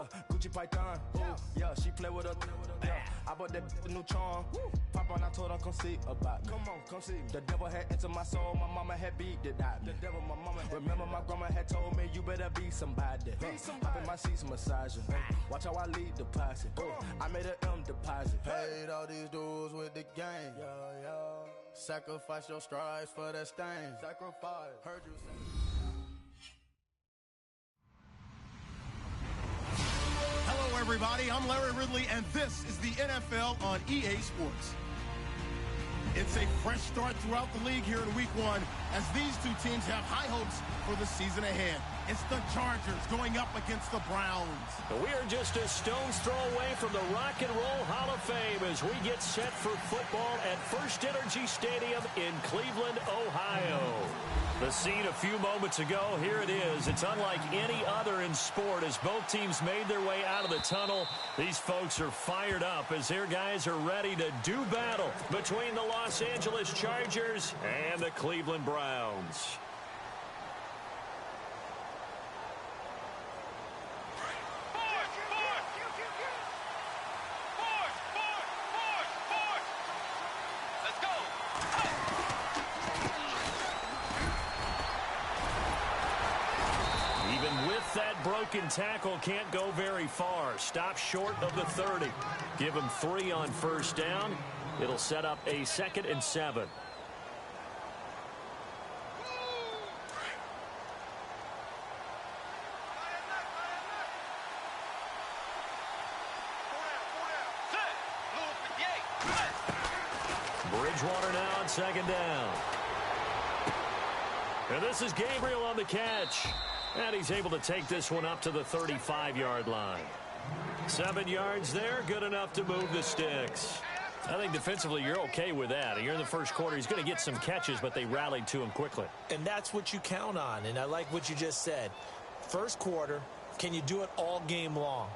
Yeah, Gucci Python. Yeah, she play with her. Yeah, I bought that new charm. Pop on, I told her come see about me. Come on, come see. The devil had entered my soul. My mama had beat it out. The devil, my mama. Remember my grandma had told me you better be somebody. Hop in my seats, massaging. Watch how I lead the posse. I made an M deposit. Paid all these dudes with the game. Sacrifice your strides for that stain. Sacrifice. Heard you say. Hello, everybody. I'm Larry Ridley, and this is the NFL on EA Sports. It's a fresh start throughout the league here in Week 1 as these two teams have high hopes for the season ahead. It's the Chargers going up against the Browns. We are just a stone's throw away from the Rock and Roll Hall of Fame as we get set for football at First Energy Stadium in Cleveland, Ohio. The scene a few moments ago, here it is. It's unlike any other in sport as both teams made their way out of the tunnel. These folks are fired up as their guys are ready to do battle between the Los Angeles Chargers and the Cleveland Browns. Broken tackle can't go very far. Stop short of the 30. Give him 3 on first down. It'll set up a 2nd and 7. Bridgewater now on 2nd down. And this is Gabriel on the catch. And he's able to take this one up to the 35-yard line. 7 yards there, good enough to move the sticks. I think defensively you're okay with that. You're in the first quarter. He's going to get some catches, but they rallied to him quickly. And that's what you count on, and I like what you just said. First quarter, can you do it all game long?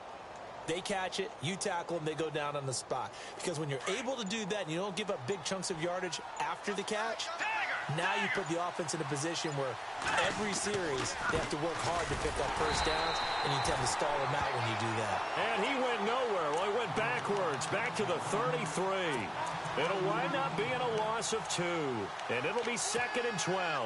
They catch it, you tackle them, they go down on the spot. Because when you're able to do that and you don't give up big chunks of yardage after the catch, now you put the offense in a position where every series they have to work hard to pick up first downs, and you tend to stall them out when you do that. And he went nowhere. Well, he went backwards, back to the 33. It'll wind up being a loss of 2, and it'll be 2nd and 12.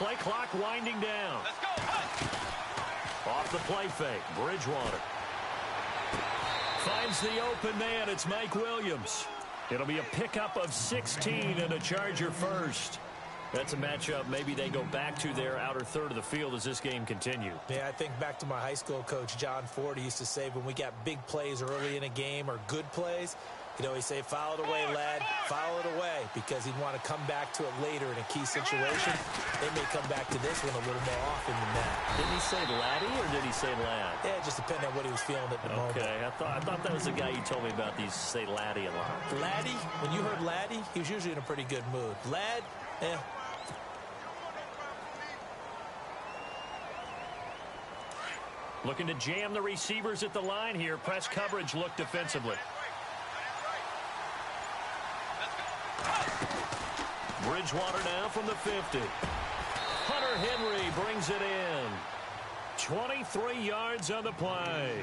Play clock winding down. Let's go. Off the play fake, Bridgewater. Finds the open man. It's Mike Williams. It'll be a pickup of 16 and a Charger first. That's a matchup maybe they go back to their outer third of the field as this game continues. Yeah, I think back to my high school coach, John Ford. He used to say when we got big plays early in a game or good plays, he'd always say, foul it away, lad, foul it away, because he'd want to come back to it later in a key situation. They may come back to this one a little more often than that. Did he say laddie or did he say lad? Yeah, it just depended on what he was feeling at the moment. Okay, I thought that was the guy you told me about. These say laddie a lot. Laddie, when you heard laddie, he was usually in a pretty good mood. Lad, Looking to jam the receivers at the line here. Press coverage look defensively. Bridgewater now from the 50. Hunter Henry brings it in. 23 yards on the play.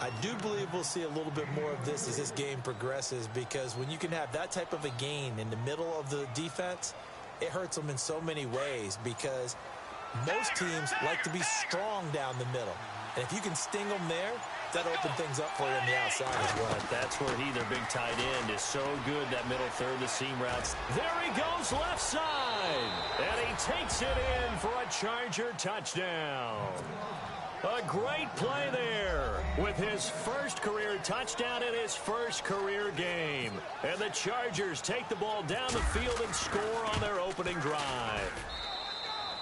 I do believe we'll see a little bit more of this as this game progresses, because when you can have that type of a gain in the middle of the defense, it hurts them in so many ways, because most teams like to be strong down the middle. And if you can sting them there, that'll open things up for you on the outside as well. But that's where their big tight end, is so good, that middle third, the seam routes. There he goes, left side. And he takes it in for a Charger touchdown. A great play there with his first career touchdown in his first career game. And the Chargers take the ball down the field and score on their opening drive.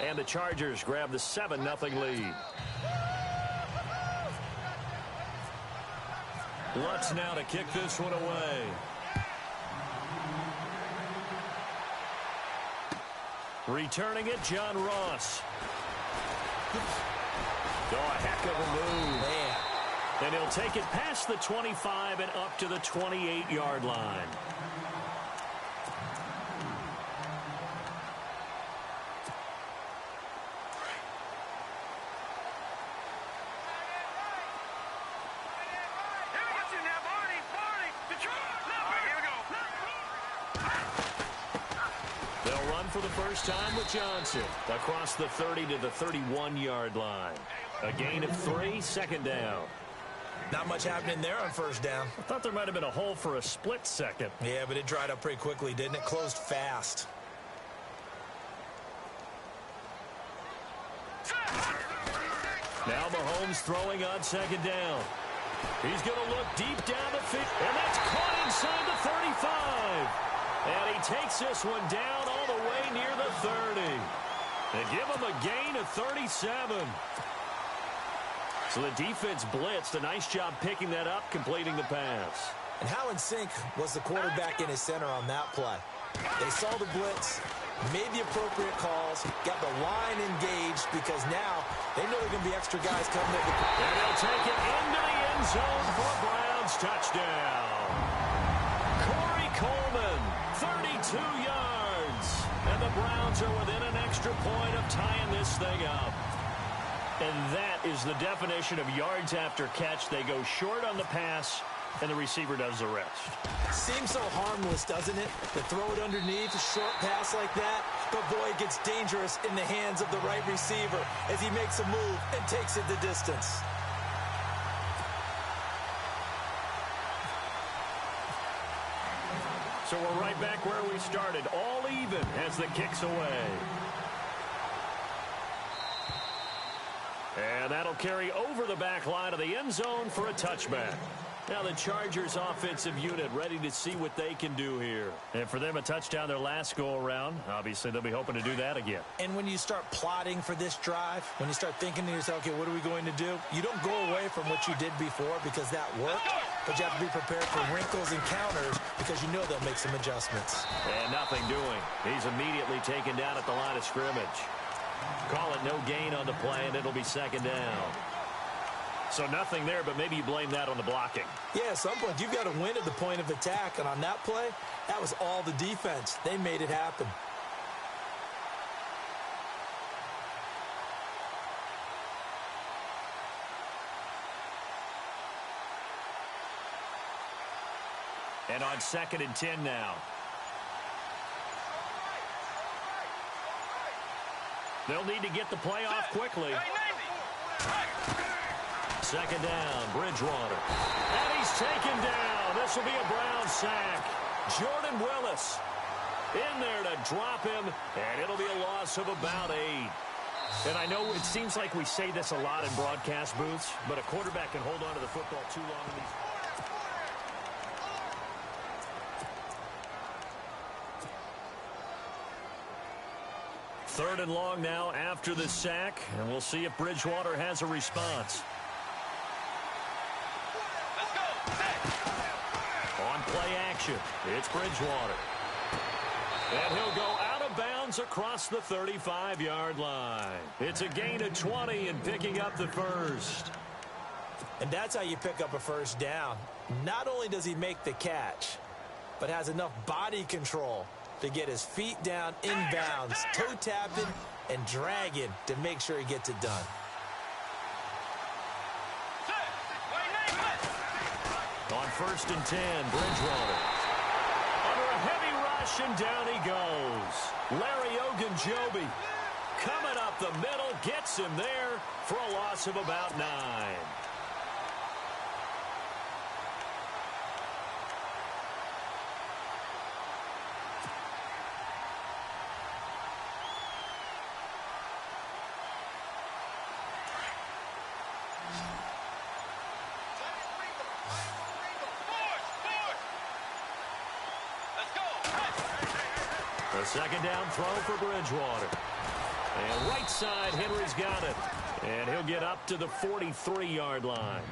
And the Chargers grab the 7-0 lead. Lutz now to kick this one away. Returning it, John Ross. Oh, a heck of a move. Man. And he'll take it past the 25 and up to the 28-yard line. run for the first time with Johnson. Across the 30 to the 31-yard line. A gain of 3, second down. Not much happening there on first down. I thought there might have been a hole for a split second. Yeah, but it dried up pretty quickly, didn't it? Closed fast. Now Mahomes throwing on second down. He's going to look deep down the field, and that's caught inside the 35. And he takes this one down all the way near the 30. They give him a gain of 37. So the defense blitzed. A nice job picking that up, completing the pass. And how in sync was the quarterback and his center on that play? They saw the blitz, made the appropriate calls, got the line engaged because now they know there are going to be extra guys coming in. And they'll take it into the end zone for a Browns touchdown. Corey Coleman, 32 yards. And the Browns are within an extra point of tying this thing up. And that is the definition of yards after catch. They go short on the pass, and the receiver does the rest. Seems so harmless, doesn't it? To throw it underneath, a short pass like that. But, boy, it gets dangerous in the hands of the right receiver as he makes a move and takes it the distance. So we're right back where we started, all even as the kick's away. And that'll carry over the back line of the end zone for a touchback. Now the Chargers offensive unit ready to see what they can do here. And for them, a touchdown their last go-around. Obviously, they'll be hoping to do that again. And when you start plotting for this drive, when you start thinking to yourself, okay, what are we going to do? You don't go away from what you did before because that worked, but you have to be prepared for wrinkles and counters because you know they'll make some adjustments. And nothing doing. He's immediately taken down at the line of scrimmage. Call it no gain on the play, and it'll be second down. So nothing there, but maybe you blame that on the blocking. Yeah, at some point, you've got to win at the point of attack. And on that play, that was all the defense. They made it happen. And on 2nd and 10 now. They'll need to get the play off quickly. Second down, Bridgewater. And he's taken down. This will be a Brown sack. Jordan Willis in there to drop him, and it'll be a loss of about 8. And I know it seems like we say this a lot in broadcast booths, but a quarterback can hold on to the football too long in these. Third and long now after the sack, and we'll see if Bridgewater has a response. Let's go. On play action, it's Bridgewater. And he'll go out of bounds across the 35-yard line. It's a gain of 20 and picking up the first. And that's how you pick up a first down. Not only does he make the catch, but has enough body control to get his feet down inbounds, toe tapping and dragging to make sure he gets it done. On 1st and 10, Bridgewater. Under a heavy rush, and down he goes. Larry Ogunjobi coming up the middle, gets him there for a loss of about 9. A second down throw for Bridgewater. And right side, Henry's got it. And he'll get up to the 43-yard line.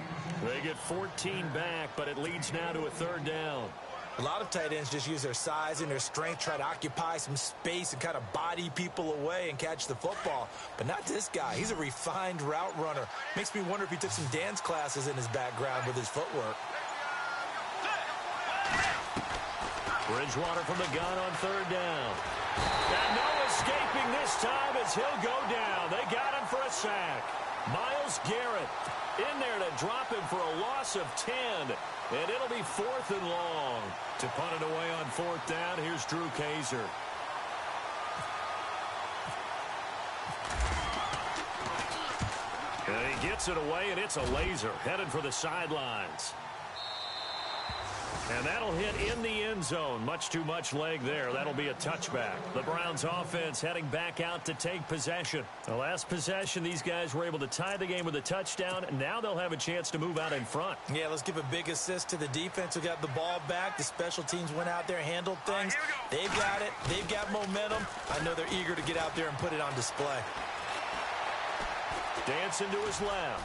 They get 14 back, but it leads now to a 3rd down. A lot of tight ends just use their size and their strength, try to occupy some space and kind of body people away and catch the football. But not this guy. He's a refined route runner. Makes me wonder if he took some dance classes in his background with his footwork. Bridgewater from the gun on 3rd down. And no escaping this time as he'll go down. They got him for a sack. Myles Garrett in there to drop him for a loss of 10. And it'll be 4th and long. To punt it away on 4th down, here's Drew Kaiser. And he gets it away, and it's a laser headed for the sidelines. And that'll hit in the end zone. Much too much leg there. That'll be a touchback. The Browns offense heading back out to take possession. The last possession, these guys were able to tie the game with a touchdown, and now they'll have a chance to move out in front. Yeah, let's give a big assist to the defense who got the ball back. The special teams went out there, handled things. They've got it. They've got momentum. I know they're eager to get out there and put it on display. Dancing to his left.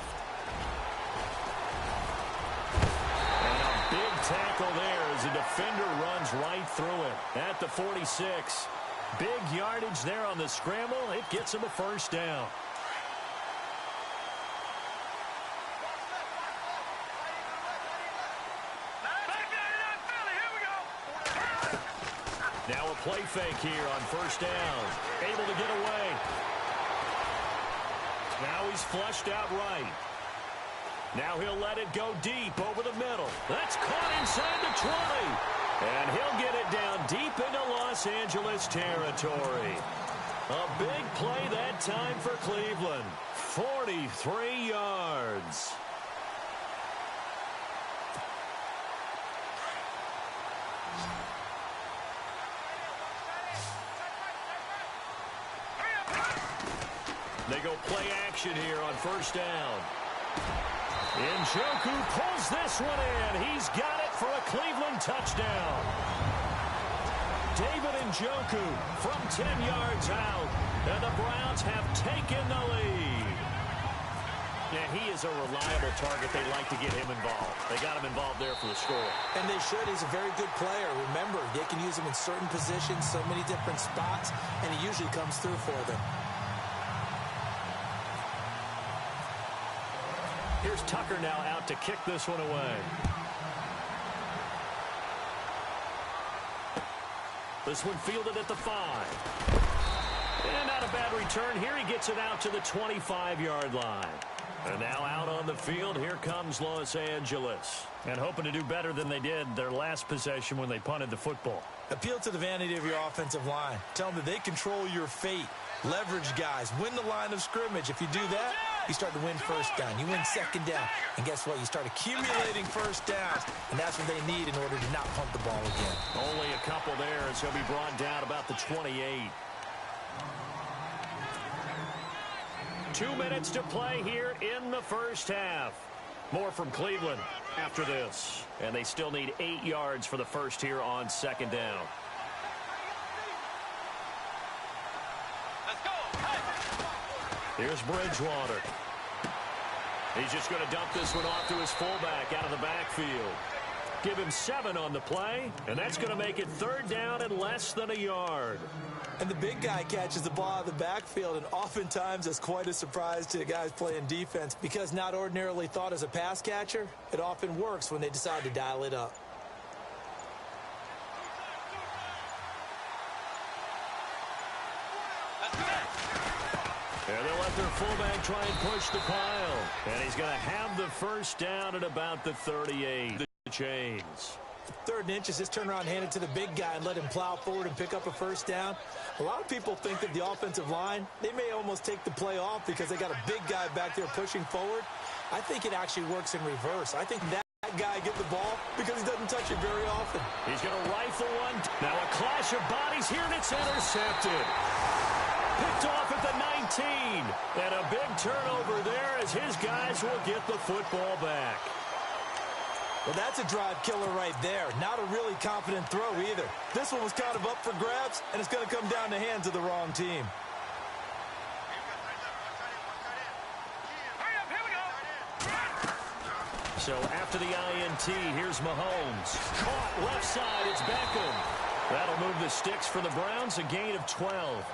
Big tackle there as the defender runs right through it at the 46. Big yardage there on the scramble. It gets him a first down. Now a play fake here on first down. Able to get away. Now he's flushed out right. Now he'll let it go deep over the middle. That's caught inside the 20. And he'll get it down deep into Los Angeles territory. A big play that time for Cleveland. 43 yards. They go play action here on first down. Njoku pulls this one in. He's got it for a Cleveland touchdown. David Njoku from 10 yards out. And the Browns have taken the lead. Yeah, he is a reliable target. They like to get him involved. They got him involved there for the score. And they should. He's a very good player. Remember, they can use him in certain positions, so many different spots, and he usually comes through for them. Here's Tucker now out to kick this one away. This one fielded at the 5. And not a bad return here. He gets it out to the 25-yard line. And now out on the field, here comes Los Angeles. And hoping to do better than they did their last possession when they punted the football. Appeal to the vanity of your offensive line. Tell them that they control your fate. Leverage guys. Win the line of scrimmage. If you do that, you start to win first down. You win second down. And guess what? You start accumulating first downs. And that's what they need in order to not punt the ball again. Only a couple there as he'll be brought down about the 28. 2 minutes to play here in the first half. More from Cleveland after this. And they still need 8 yards for the first here on second down. Here's Bridgewater. He's just going to dump this one off to his fullback out of the backfield. Give him 7 on the play, and that's going to make it third down and less than a yard. And the big guy catches the ball out of the backfield, and oftentimes that's quite a surprise to the guys playing defense because not ordinarily thought as a pass catcher, it often works when they decide to dial it up. And they'll let their fullback try and push the pile. And he's going to have the first down at about the 38. The chains. 3rd and inches, just turn around and hand it to the big guy and let him plow forward and pick up a first down. A lot of people think that the offensive line, they may almost take the play off because they got a big guy back there pushing forward. I think it actually works in reverse. I think that guy get the ball because he doesn't touch it very often. He's going to rifle one. Now a clash of bodies here, and it's intercepted. Picked off at the 19. And a big turnover there as his guys will get the football back. Well, that's a drive killer right there. Not a really confident throw either. This one was kind of up for grabs, and it's going to come down the hands of the wrong team. So after the INT, here's Mahomes. Caught left side, it's Beckham. That'll move the sticks for the Browns, a gain of 12.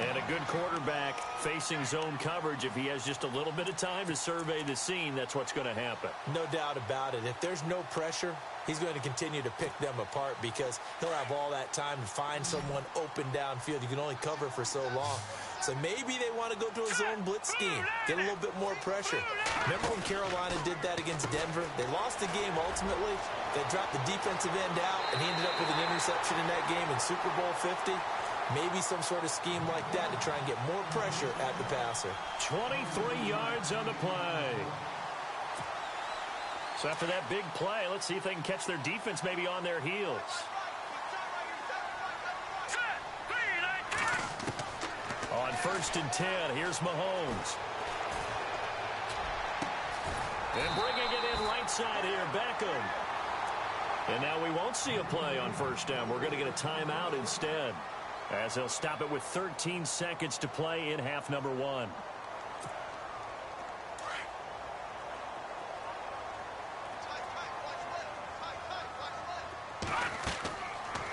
And a good quarterback facing zone coverage. If he has just a little bit of time to survey the scene, that's what's going to happen. No doubt about it. If there's no pressure, he's going to continue to pick them apart because he'll have all that time to find someone open downfield. You can only cover for so long. So maybe they want to go to a zone blitz scheme, get a little bit more pressure. Remember when Carolina did that against Denver? They lost the game ultimately. They dropped the defensive end out, and he ended up with an interception in that game in Super Bowl 50. Maybe some sort of scheme like that to try and get more pressure at the passer. 23 yards on the play. So after that big play, let's see if they can catch their defense maybe on their heels. On 1st and 10, here's Mahomes. And bringing it in right side here, Beckham. And now we won't see a play on 1st down. We're going to get a timeout instead, as they'll stop it with 13 seconds to play in half number 1.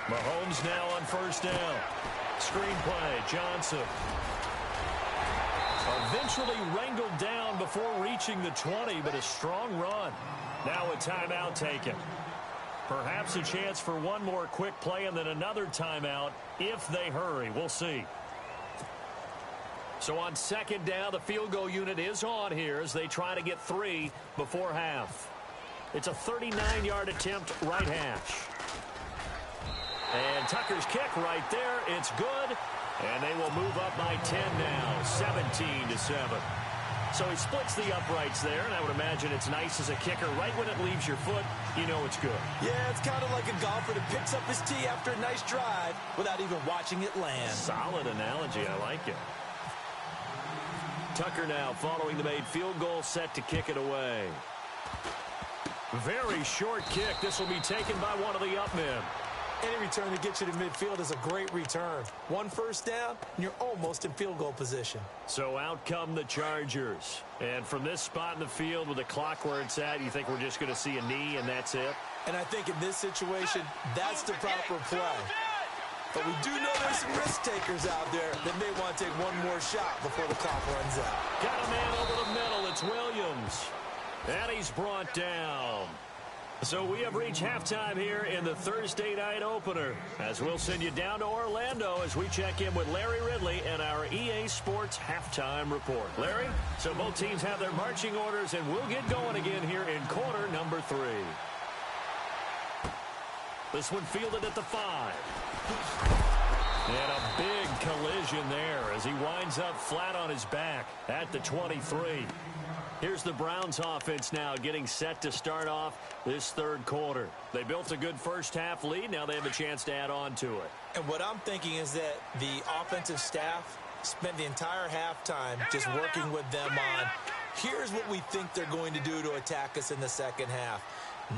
Mahomes now on 1st down. Screen play, Johnson. Eventually wrangled down before reaching the 20, but a strong run. Now a timeout taken. Perhaps a chance for one more quick play and then another timeout if they hurry. We'll see. So on 2nd down, the field goal unit is on here as they try to get 3 before half. It's a 39-yard attempt, right hash. And Tucker's kick right there. It's good. And they will move up by 10 now, 17-7. So he splits the uprights there, and I would imagine it's nice as a kicker. Right when it leaves your foot, you know it's good. Yeah, it's kind of like a golfer that picks up his tee after a nice drive without even watching it land. Solid analogy. I like it. Tucker now following the made field goal, set to kick it away. Very short kick. This will be taken by one of the up men. Any return to get you to midfield is a great return. 1 first down, and you're almost in field goal position. So out come the Chargers. And from this spot in the field with the clock where it's at, you think we're just going to see a knee and that's it? And I think in this situation, that's the proper play. But we do know there's some risk takers out there that may want to take one more shot before the clock runs out. Got a man over the middle. It's Williams. And he's brought down. So we have reached halftime here in the Thursday night opener, as we'll send you down to Orlando as we check in with Larry Ridley and our EA Sports halftime report. Larry, so both teams have their marching orders, and we'll get going again here in quarter number 3. This one fielded at the 5. And a big collision there as he winds up flat on his back at the 23. Here's the Browns offense now getting set to start off this 3rd quarter. They built a good first half lead. Now they have a chance to add on to it. And what I'm thinking is that the offensive staff spent the entire halftime just working with them on, here's what we think they're going to do to attack us in the second half.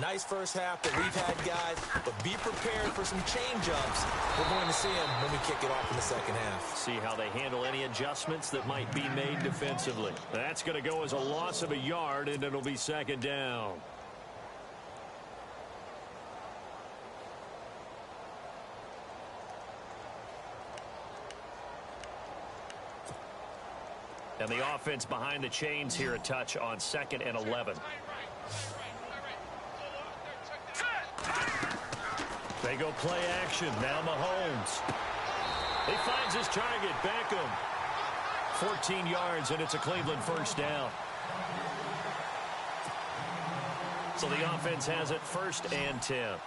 Nice first half that we've had, guys, but be prepared for some change-ups. We're going to see them when we kick it off in the second half. See how they handle any adjustments that might be made defensively. That's going to go as a loss of a yard, and it'll be 2nd down. And the offense behind the chains here a touch on 2nd and 11. They go play action. Now Mahomes. He finds his target. Beckham. 14 yards, and it's a Cleveland first down. So the offense has it 1st and 10.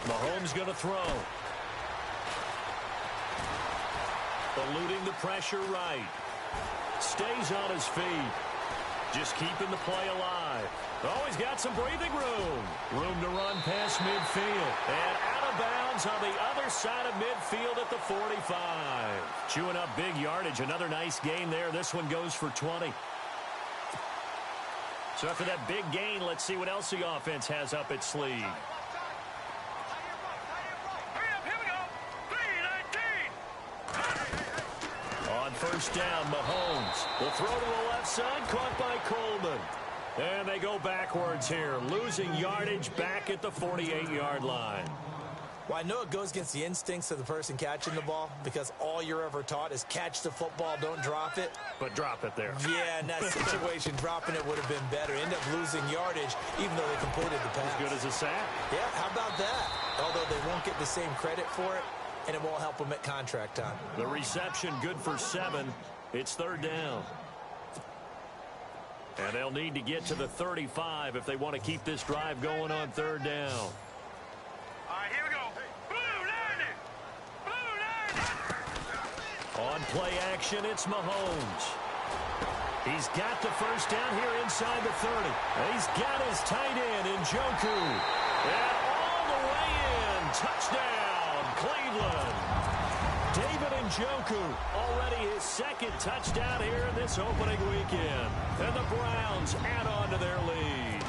Mahomes going to throw. Eluding the pressure right. Stays on his feet. Just keeping the play alive. Oh, he's got some breathing room. Room to run past midfield. And out of bounds on the other side of midfield at the 45. Chewing up big yardage. Another nice gain there. This one goes for 20. So after that big gain, let's see what else the offense has up its sleeve. On 1st down, Mahomes will throw to the left side, caught by Coleman. And they go backwards here, losing yardage back at the 48-yard line. Well, I know it goes against the instincts of the person catching the ball because all you're ever taught is catch the football, don't drop it. But drop it there. Yeah, in that situation, dropping it would have been better. End up losing yardage even though they completed the pass. As good as a sack. Yeah, how about that? Although they won't get the same credit for it, and it won't help them at contract time. The reception good for 7. It's 3rd down. And they'll need to get to the 35 if they want to keep this drive going on third down. All right, here we go. Blue, On play action, it's Mahomes. He's got the first down here inside the 30. And he's got his tight end, Njoku. And all the way in. Touchdown, Cleveland. David Njoku, already his second touchdown here in this opening weekend. And the Browns add on to their lead.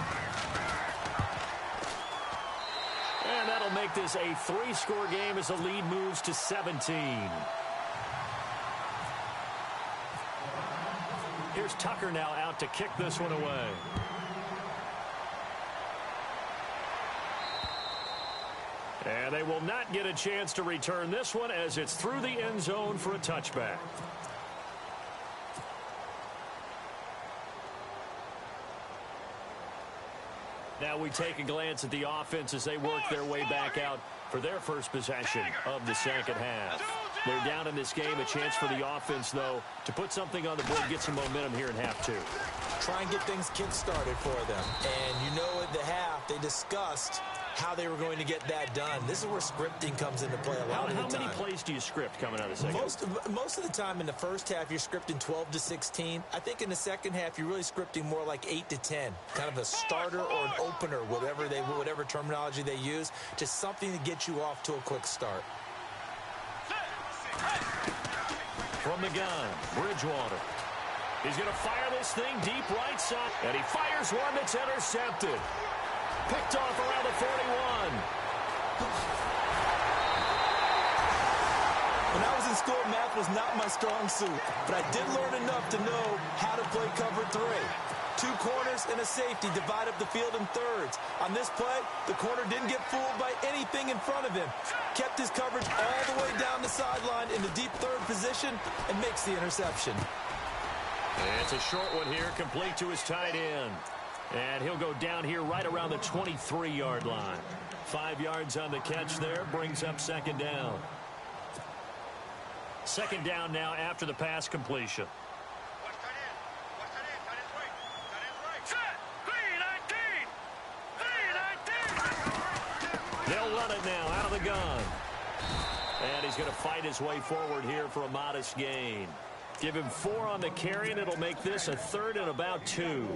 And that'll make this a 3-score game as the lead moves to 17. Here's Tucker now out to kick this one away. And they will not get a chance to return this one as it's through the end zone for a touchback. Now we take a glance at the offense as they work their way back out for their first possession of the second half. They're down in this game. A chance for the offense, though, to put something on the board, get some momentum here in half two. Try and get things kick-started for them. And you know at the half, they discussed how they were going to get that done. This is where scripting comes into play a lot of the time. How many plays do you script coming out of the second? Most of the time in the first half, you're scripting 12 to 16. I think in the second half, you're really scripting more like 8 to 10. Kind of a starter or an opener, whatever terminology they use. Just something to get you off to a quick start. From the gun, Bridgewater. He's going to fire this thing deep right side. And he fires one that's intercepted. Picked off around the 41. When I was in school, math was not my strong suit. But I did learn enough to know how to play cover 3. 2 corners and a safety divide up the field in thirds. On this play, the corner didn't get fooled by anything in front of him. Kept his coverage all the way down the sideline in the deep third position and makes the interception. It's a short one here, complete to his tight end. And he'll go down here right around the 23-yard line. 5 yards on the catch there, brings up second down. Second down now after the pass completion. They'll run it now out of the gun. And he's going to fight his way forward here for a modest gain. Give him 4 on the carry, and it'll make this a 3rd and about 2.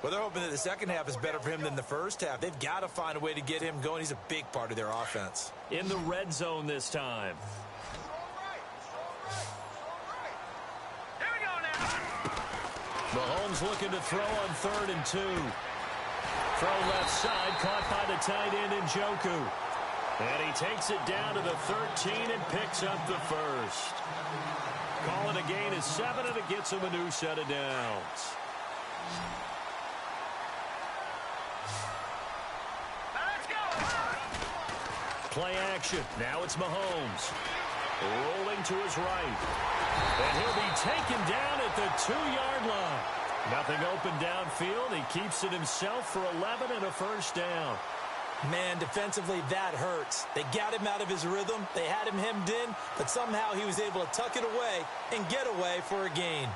Well, they're hoping that the second half is better for him than the first half. They've got to find a way to get him going. He's a big part of their offense. In the red zone this time. Here we go now. Mahomes looking to throw on 3rd and 2. Throw left side, caught by the tight end Njoku. And he takes it down to the 13 and picks up the first. Calling a gain of 7, and it gets him a new set of downs. Play action. Now it's Mahomes. Rolling to his right. And he'll be taken down at the 2-yard line. Nothing open downfield. He keeps it himself for 11 and a first down. Man, defensively, that hurts. They got him out of his rhythm. They had him hemmed in, but somehow he was able to tuck it away and get away for a gain.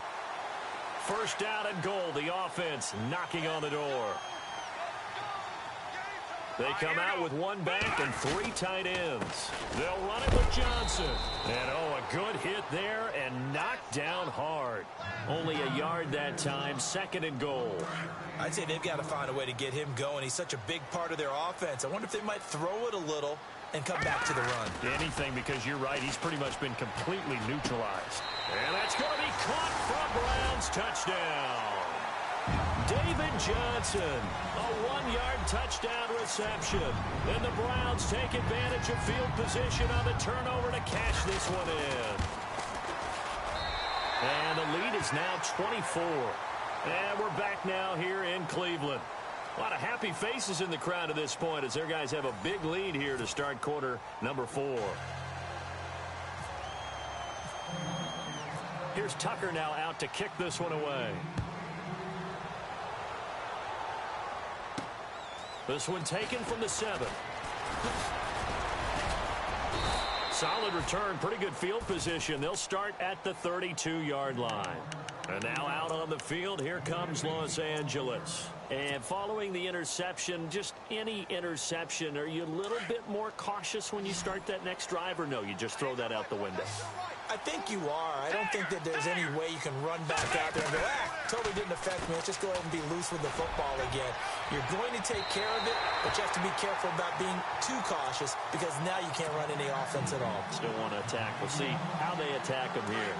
First down and goal. The offense knocking on the door. They come out with 1 back and 3 tight ends. They'll run it with Johnson. And, a good hit there and knocked down hard. Only a yard that time, 2nd and goal. I'd say they've got to find a way to get him going. He's such a big part of their offense. I wonder if they might throw it a little and come back to the run. Anything, because you're right. He's pretty much been completely neutralized. And that's going to be caught for a Browns touchdown. David Johnson, a 1-yard touchdown reception. And the Browns take advantage of field position on the turnover to cash this one in. And the lead is now 24. And we're back now here in Cleveland. A lot of happy faces in the crowd at this point as their guys have a big lead here to start quarter number 4. Here's Tucker now out to kick this one away. This one taken from the 7. Solid return, pretty good field position. They'll start at the 32-yard line. And now out on the field, here comes Los Angeles. And following the interception, just any interception, are you a little bit more cautious when you start that next drive, or no, you just throw that out the window? I think you are. I don't think that there's any way you can run back out there and go, totally didn't affect me. Let's just go ahead and be loose with the football again. You're going to take care of it, but you have to be careful about being too cautious because now you can't run any offense at all. Still want to attack. We'll see how they attack them here.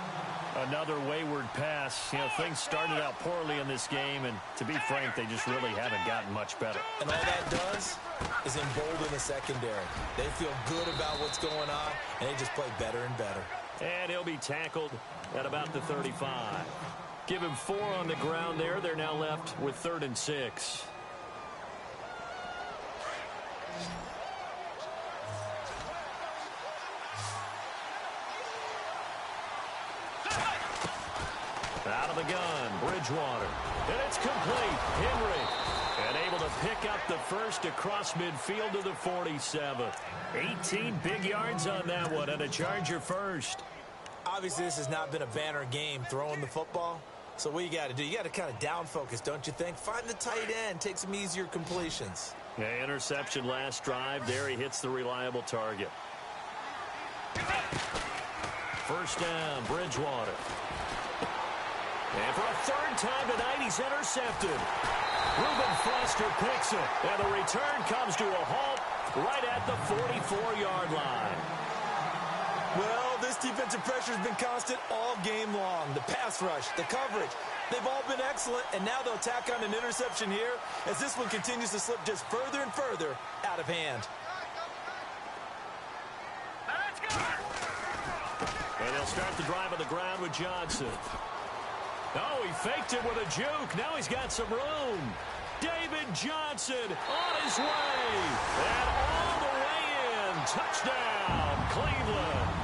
Another wayward pass. You know, things started out poorly in this game, and to be frank, they just really haven't gotten much better. And all that does is embolden the secondary. They feel good about what's going on, and they just play better and better. And he'll be tackled at about the 35. Give him 4 on the ground there. They're now left with 3rd and 6. Out of the gun, Bridgewater. And it's complete. Henry. And able to pick up the first across midfield to the 47. 18 big yards on that one, and a Charger first. Obviously, this has not been a banner game throwing the football. So what you got to do, you got to kind of down focus, don't you think? Find the tight end, take some easier completions. Yeah, interception last drive. There he hits the reliable target. First down, Bridgewater. And for a 3rd time tonight, he's intercepted. Reuben Foster picks it, and the return comes to a halt right at the 44-yard line. Well, this defensive pressure has been constant all game long. The pass rush, the coverage, they've all been excellent, and now they'll tack on an interception here as this one continues to slip just further and further out of hand. Let's go! And they'll start the drive on the ground with Johnson. Oh, he faked it with a juke. Now he's got some room. David Johnson on his way. And all the way in. Touchdown, Cleveland.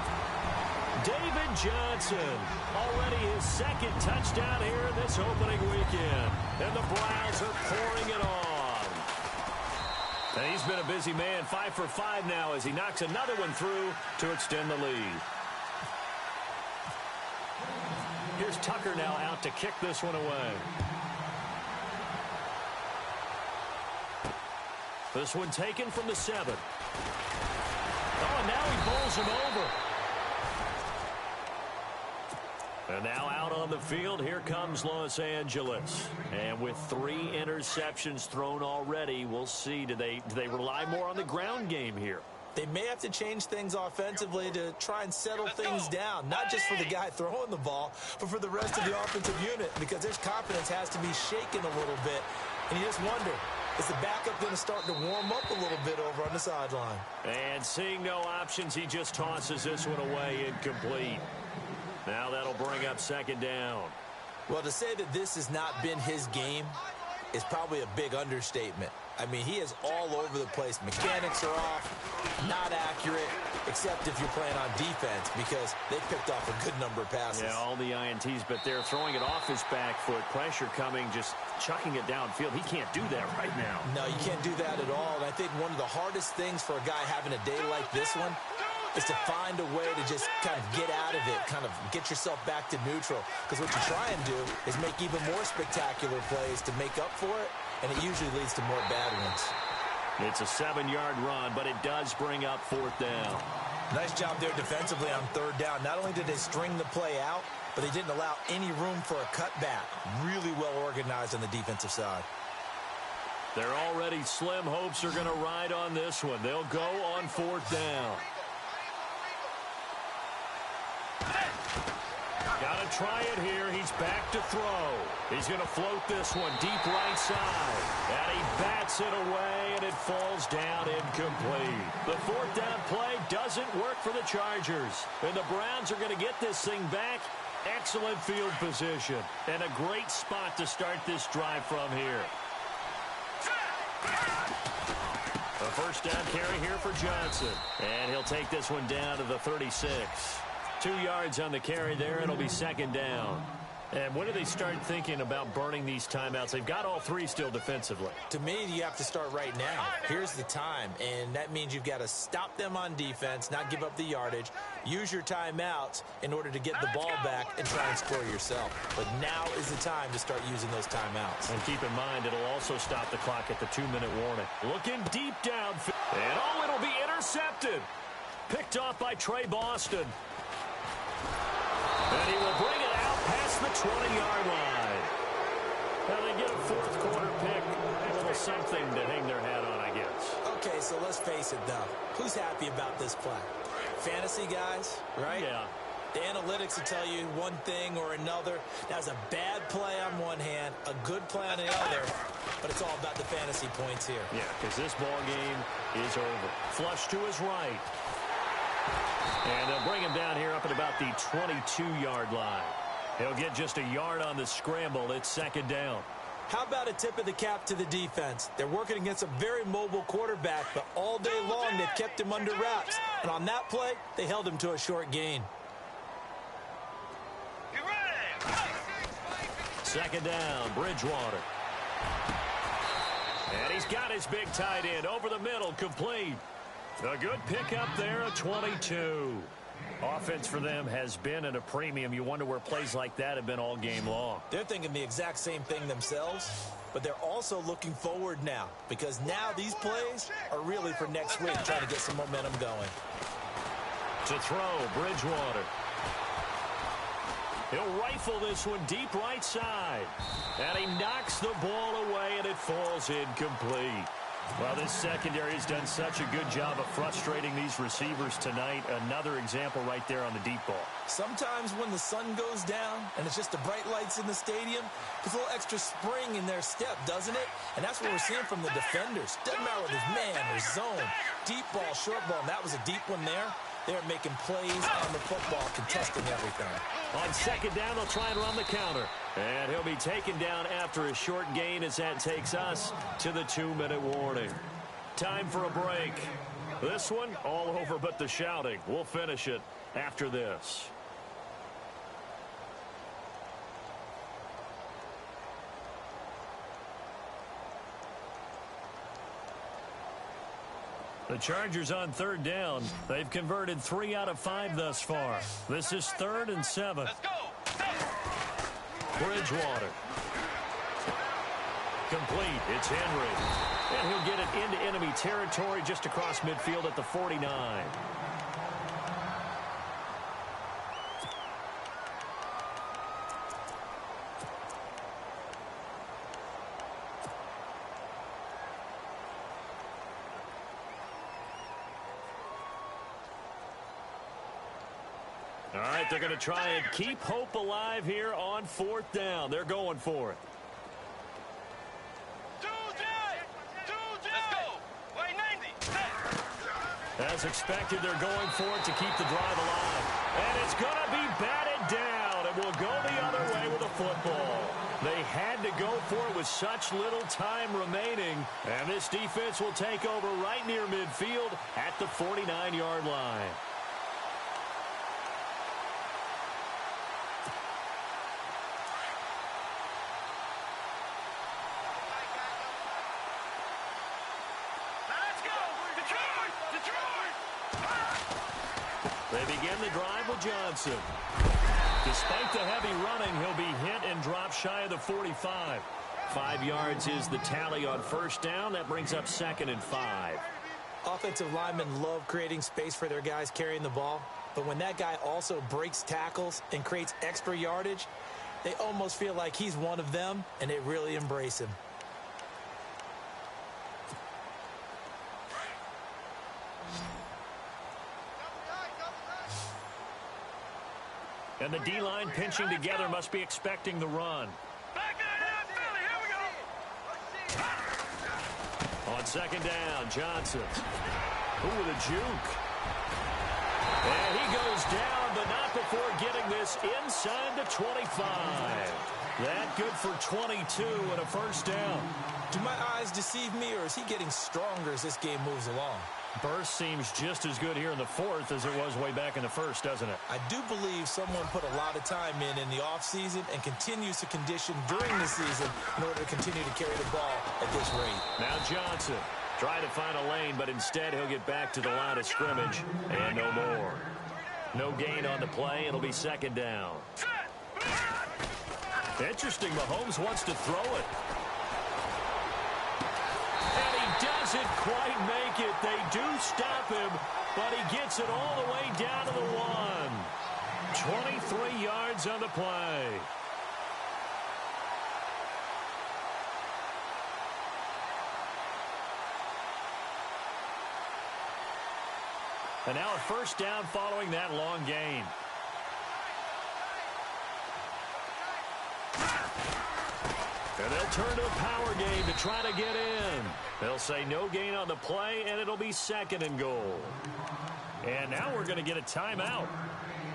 David Johnson, already his 2nd touchdown here in this opening weekend. And the Browns are pouring it on. And he's been a busy man, 5 for 5 now as he knocks another one through to extend the lead. Here's Tucker now out to kick this one away. This one taken from the 7. Oh, and now he bowls him over. And now out on the field, here comes Los Angeles. And with 3 interceptions thrown already, we'll see. Do they rely more on the ground game here? They may have to change things offensively to try and settle things down, not just for the guy throwing the ball, but for the rest of the offensive unit, because their confidence has to be shaken a little bit. And you just wonder, is the backup going to start to warm up a little bit over on the sideline? And seeing no options, he just tosses this one away incomplete. Now that'll bring up 2nd down. Well, to say that this has not been his game is probably a big understatement. I mean, he is all over the place. Mechanics are off, not accurate, except if you're playing on defense because they picked off a good number of passes. Yeah, all the INTs, but they're throwing it off his back foot. Pressure coming, just chucking it downfield. He can't do that right now. No, you can't do that at all. And I think one of the hardest things for a guy having a day like this one is to find a way to just kind of get out of it, kind of get yourself back to neutral. Because what you try and do is make even more spectacular plays to make up for it, and it usually leads to more bad ones. It's a 7-yard run, but it does bring up 4th down. Nice job there defensively on 3rd down. Not only did they string the play out, but they didn't allow any room for a cutback. Really well organized on the defensive side. They're already slim hopes are going to ride on this one. They'll go on 4th down. Got to try it here. He's back to throw. He's going to float this one deep right side. And he bats it away, and it falls down incomplete. The 4th down play doesn't work for the Chargers. And the Browns are going to get this thing back. Excellent field position. And a great spot to start this drive from here. A 1st down carry here for Johnson. And he'll take this one down to the 36. 2 yards on the carry there. It'll be 2nd down. And when do they start thinking about burning these timeouts? They've got all three still defensively. To me, you have to start right now. Here's the time, and that means you've got to stop them on defense, not give up the yardage, use your timeouts in order to get the ball back and try and score yourself. But now is the time to start using those timeouts. And keep in mind, it'll also stop the clock at the 2-minute warning. Looking deep down, and it'll be intercepted. Picked off by Trey Boston. And he will bring it out past the 20-yard line. Now they get a fourth quarter pick. A little something to hang their hat on, I guess. Okay, so let's face it, though. Who's happy about this play? Fantasy guys, right? Yeah. The analytics will tell you one thing or another. That was a bad play on one hand, a good play on the other, but it's all about the fantasy points here. Yeah, because this ball game is over. Flush to his right. And they'll bring him down here up at about the 22-yard line. He'll get just a yard on the scramble. It's second down. How about a tip of the cap to the defense? They're working against a very mobile quarterback, but all day long they've kept him under wraps. And on that play, they held him to a short gain. Second down, Bridgewater. And he's got his big tight end over the middle, complete. A good pickup there, a 22. Offense for them has been at a premium. You wonder where plays like that have been all game long. They're thinking the exact same thing themselves, but they're also looking forward now because now these plays are really for next week, trying to get some momentum going. To throw, Bridgewater. He'll rifle this one deep right side. And he knocks the ball away, and it falls incomplete. Well, this secondary has done such a good job of frustrating these receivers tonight. Another example right there on the deep ball. Sometimes when the sun goes down and it's just the bright lights in the stadium, there's a little extra spring in their step, doesn't it? And that's what we're seeing from the defenders. Doesn't matter whether it's man or zone, deep ball, short ball, and that was a deep one there. They're making plays on the football, contesting everything. On second down, they'll try and run the counter. And he'll be taken down after a short gain as that takes us to the 2-minute warning. Time for a break. This one, all over but the shouting. We'll finish it after this. The Chargers on third down. They've converted 3 out of 5 thus far. This is 3rd and 7. Let's go. Bridgewater. Complete. It's Henry. And he'll get it into enemy territory just across midfield at the 49. All right, they're going to try and keep hope alive here on 4th down. They're going for it. Let's go. Wait, 90. As expected, they're going for it to keep the drive alive. And it's going to be batted down. It will go the other way with a football. They had to go for it with such little time remaining. And this defense will take over right near midfield at the 49-yard line. They begin the drive with Johnson. Despite the heavy running, he'll be hit and drop shy of the 45. 5 yards is the tally on first down. That brings up 2nd and 5. Offensive linemen love creating space for their guys carrying the ball, but when that guy also breaks tackles and creates extra yardage, they almost feel like he's one of them, and they really embrace him. And the D-line pinching together must be expecting the run. Back there, Philly. Here we go. On second down, Johnson. Ooh, with a juke. And he goes down, but not before getting this inside the 25. That good for 22 and a first down. Do my eyes deceive me, or is he getting stronger as this game moves along? Burst seems just as good here in the fourth as it was way back in the first, doesn't it? I do believe someone put a lot of time in the offseason and continues to condition during the season in order to continue to carry the ball at this rate. Now Johnson trying to find a lane, but instead he'll get back to the line of scrimmage and no more. No gain on the play. It'll be second down. Interesting. Mahomes wants to throw it. And he doesn't quite make it. They do stop him, but he gets it all the way down to the 1. 23 yards on the play. And now a first down following that long gain. And they'll turn to a power game to try to get in. They'll say no gain on the play, and it'll be second and goal. And now we're going to get a timeout.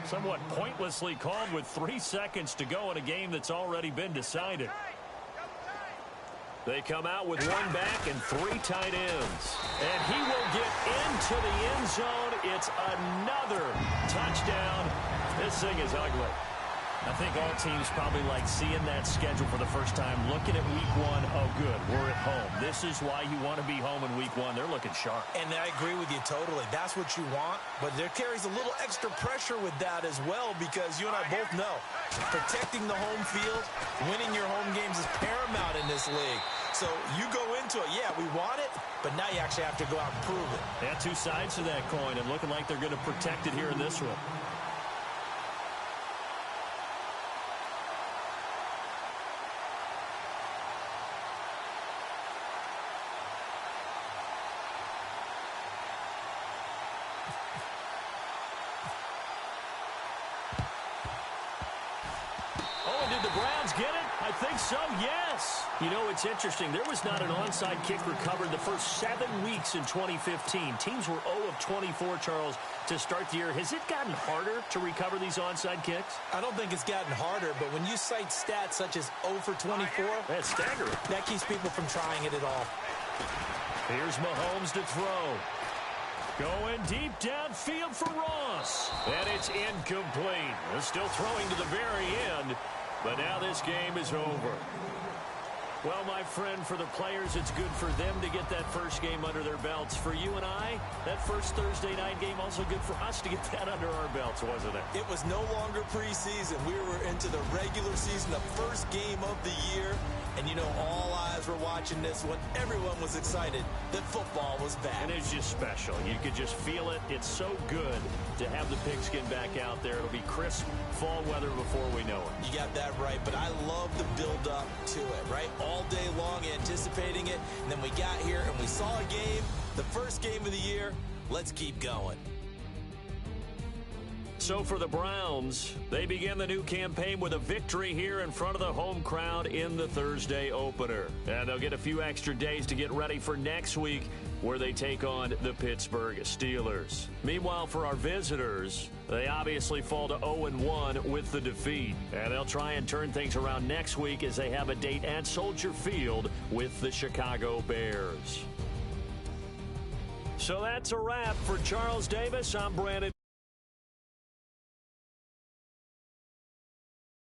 Somewhat pointlessly called with 3 seconds to go in a game that's already been decided. They come out with one back and 3 tight ends. And he will get into the end zone. It's another touchdown. This thing is ugly. I think all teams probably like seeing that schedule for the first time, looking at week 1. Oh, good, we're at home. This is why you want to be home in week 1. They're looking sharp. And I agree with you totally. That's what you want. But there carries a little extra pressure with that as well, because you and I both know protecting the home field, winning your home games is paramount in this league. So you go into it, yeah, we want it, but now you actually have to go out and prove it. Yeah, 2 sides to that coin, and looking like they're going to protect it here in this one. Get it? I think so, yes. You know, it's interesting. There was not an onside kick recovered the first 7 weeks in 2015. Teams were 0 of 24, Charles, to start the year. Has it gotten harder to recover these onside kicks? I don't think it's gotten harder, but when you cite stats such as 0 for 24, that's staggering. That keeps people from trying it at all. Here's Mahomes to throw. Going deep downfield for Ross. And it's incomplete. They're still throwing to the very end. But now this game is over. Well, my friend, for the players, it's good for them to get that first game under their belts. For you and I, that first Thursday night game, also good for us to get that under our belts, wasn't it? It was no longer preseason. We were into the regular season, the first game of the year. And, you know, all eyes were watching this one. Everyone was excited that football was back. And it's just special. You could just feel it. It's so good to have the pigskin back out there. It'll be crisp fall weather before we know it. You got that right, but I love the build-up to it, right? All day long anticipating it, and then we got here and we saw a game, the first game of the year. Let's keep going. So for the Browns, they begin the new campaign with a victory here in front of the home crowd in the Thursday opener. And they'll get a few extra days to get ready for next week, where they take on the Pittsburgh Steelers. Meanwhile, for our visitors, they obviously fall to 0-1 with the defeat. And they'll try and turn things around next week as they have a date at Soldier Field with the Chicago Bears. So that's a wrap. For Charles Davis, I'm Brandon.